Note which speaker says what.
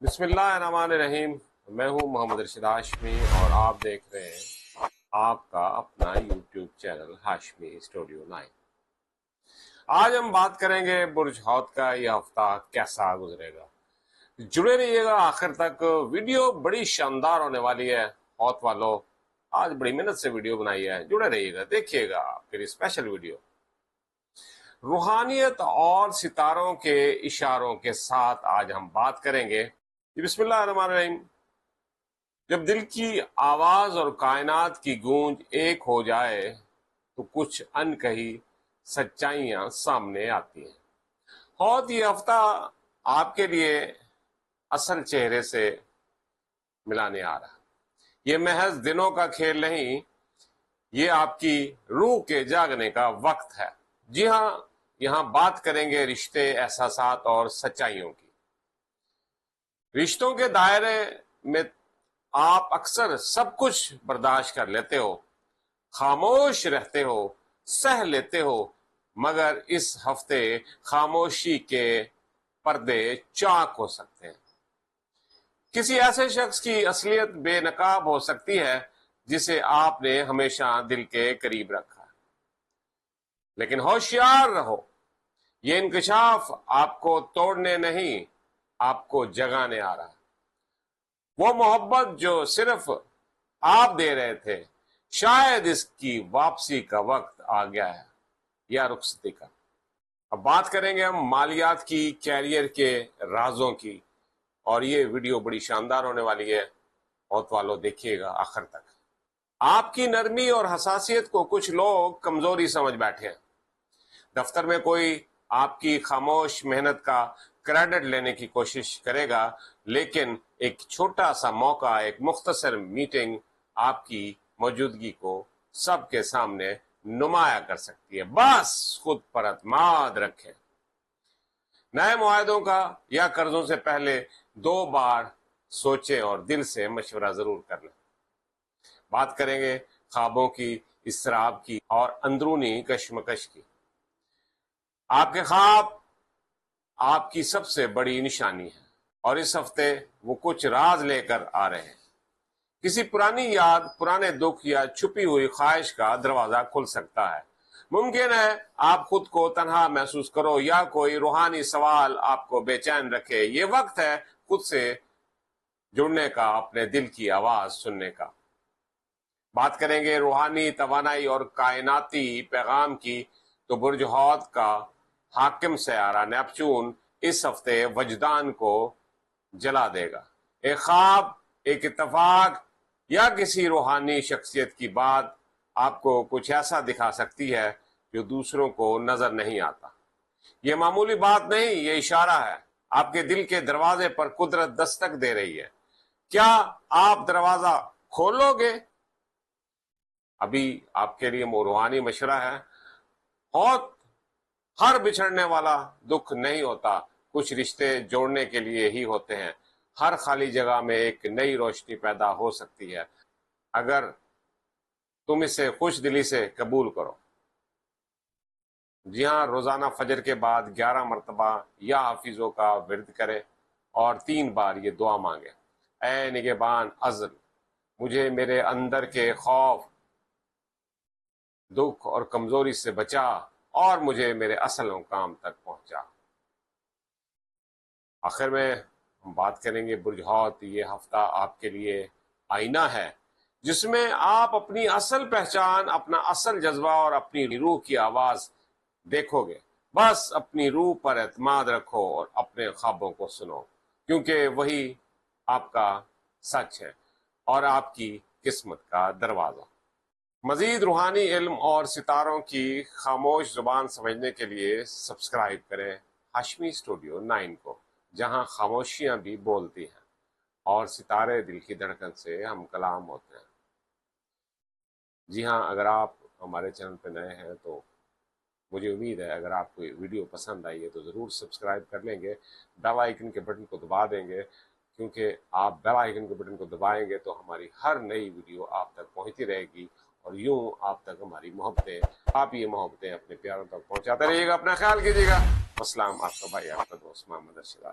Speaker 1: بسم اللہ الرحمن الرحیم۔ میں ہوں محمد ارشد ہاشمی اور آپ دیکھ رہے ہیں آپ کا اپنا یوٹیوب چینل ہاشمی اسٹوڈیو 9۔ آج ہم بات کریں گے برج حوت کا یہ ہفتہ کیسا گزرے گا۔ جڑے رہیے گا آخر تک، ویڈیو بڑی شاندار ہونے والی ہے۔ حوت والوں آج بڑی محنت سے ویڈیو بنائی ہے، جڑے رہیے گا، دیکھیے گا پھر اسپیشل ویڈیو۔ روحانیت اور ستاروں کے اشاروں کے ساتھ آج ہم بات کریں گے۔ بسم اللہ الرحمن الرحیم۔ جب دل کی آواز اور کائنات کی گونج ایک ہو جائے تو کچھ انکہی سچائیاں سامنے آتی ہیں۔ حوت یہ ہفتہ آپ کے لیے اصل چہرے سے ملانے آ رہا۔ یہ محض دنوں کا کھیل نہیں، یہ آپ کی روح کے جاگنے کا وقت ہے۔ جی ہاں، یہاں بات کریں گے رشتے، احساسات اور سچائیوں کی۔ رشتوں کے دائرے میں آپ اکثر سب کچھ برداشت کر لیتے ہو، خاموش رہتے ہو، سہ لیتے ہو، مگر اس ہفتے خاموشی کے پردے چاک ہو سکتے ہیں۔ کسی ایسے شخص کی اصلیت بے نقاب ہو سکتی ہے جسے آپ نے ہمیشہ دل کے قریب رکھا، لیکن ہوشیار رہو، یہ انکشاف آپ کو توڑنے نہیں، آپ کو جگانے آ رہا ہے۔ وہ محبت جو صرف آپ دے رہے تھے، شاید اس کی واپسی کا وقت آ گیا ہے، یا رخصتی کا۔ اب بات کریں گے ہم مالیات کی، کیریئر کے رازوں کی، اور یہ ویڈیو بڑی شاندار ہونے والی ہے۔ بہت والوں دیکھیے گا آخر تک۔ آپ کی نرمی اور حساسیت کو کچھ لوگ کمزوری سمجھ بیٹھے ہیں۔ دفتر میں کوئی آپ کی خاموش محنت کا کریڈٹ لینے کی کوشش کرے گا، لیکن ایک چھوٹا سا موقع، ایک مختصر میٹنگ آپ کی موجودگی کو سب کے سامنے نمایاں کر سکتی ہے۔ بس خود پر اعتماد رکھیں۔ نئے معاہدوں کا یا قرضوں سے پہلے 2 بار سوچیں اور دل سے مشورہ ضرور کر لیں۔ بات کریں گے خوابوں کی، اضطراب کی اور اندرونی کشمکش کی۔ آپ کے خواب آپ کی سب سے بڑی نشانی ہے، اور اس ہفتے وہ کچھ راز لے کر آ رہے ہیں۔ کسی پرانی یاد، پرانے دکھ یا چھپی ہوئی خواہش کا دروازہ کھل سکتا ہے۔ ممکن ہے آپ خود کو تنہا محسوس کرو یا کوئی روحانی سوال آپ کو بے چین رکھے۔ یہ وقت ہے خود سے جڑنے کا، اپنے دل کی آواز سننے کا۔ بات کریں گے روحانی توانائی اور کائناتی پیغام کی، تو برج حوت کا حاکم سیارہ نیپچون اس ہفتے وجدان کو جلا دے گا۔ ایک خواب، ایک اتفاق یا کسی روحانی شخصیت کی بات آپ کو کچھ ایسا دکھا سکتی ہے جو دوسروں کو نظر نہیں آتا۔ یہ معمولی بات نہیں، یہ اشارہ ہے۔ آپ کے دل کے دروازے پر قدرت دستک دے رہی ہے۔ کیا آپ دروازہ کھولو گے؟ ابھی آپ کے لیے روحانی مشورہ ہے۔ بہت ہر بچھڑنے والا دکھ نہیں ہوتا، کچھ رشتے جوڑنے کے لیے ہی ہوتے ہیں۔ ہر خالی جگہ میں ایک نئی روشنی پیدا ہو سکتی ہے اگر تم اسے خوش دلی سے قبول کرو۔ جی ہاں، روزانہ فجر کے بعد 11 مرتبہ یا حافظوں کا ورد کریں اور 3 بار یہ دعا مانگیں: اے نگہبان ازل، مجھے میرے اندر کے خوف، دکھ اور کمزوری سے بچا اور مجھے میرے اصل مقام تک پہنچا۔ آخر میں ہم بات کریں گے برج حوت یہ ہفتہ آپ کے لیے آئینہ ہے، جس میں آپ اپنی اصل پہچان، اپنا اصل جذبہ اور اپنی روح کی آواز دیکھو گے۔ بس اپنی روح پر اعتماد رکھو اور اپنے خوابوں کو سنو، کیونکہ وہی آپ کا سچ ہے اور آپ کی قسمت کا دروازہ۔ مزید روحانی علم اور ستاروں کی خاموش زبان سمجھنے کے لیے سبسکرائب کریں ہاشمی اسٹوڈیو 9 کو، جہاں خاموشیاں بھی بولتی ہیں اور ستارے دل کی دھڑکن سے ہم کلام ہوتے ہیں۔ جی ہاں، اگر آپ ہمارے چینل پہ نئے ہیں تو مجھے امید ہے اگر آپ کو یہ ویڈیو پسند آئی ہے تو ضرور سبسکرائب کر لیں گے، بیل آئیکن کے بٹن کو دبا دیں گے، کیونکہ آپ بیل آئیکن کے بٹن کو دبائیں گے تو ہماری ہر نئی ویڈیو آپ تک پہنچتی رہے گی، اور یوں آپ تک ہماری محبتیں، آپ یہ محبتیں اپنے پیاروں تک پہنچاتے رہیے گا۔ اپنا خیال کیجیے گا۔ السلام، آپ کا بھائی، آپ کا دوست محمد ارشد۔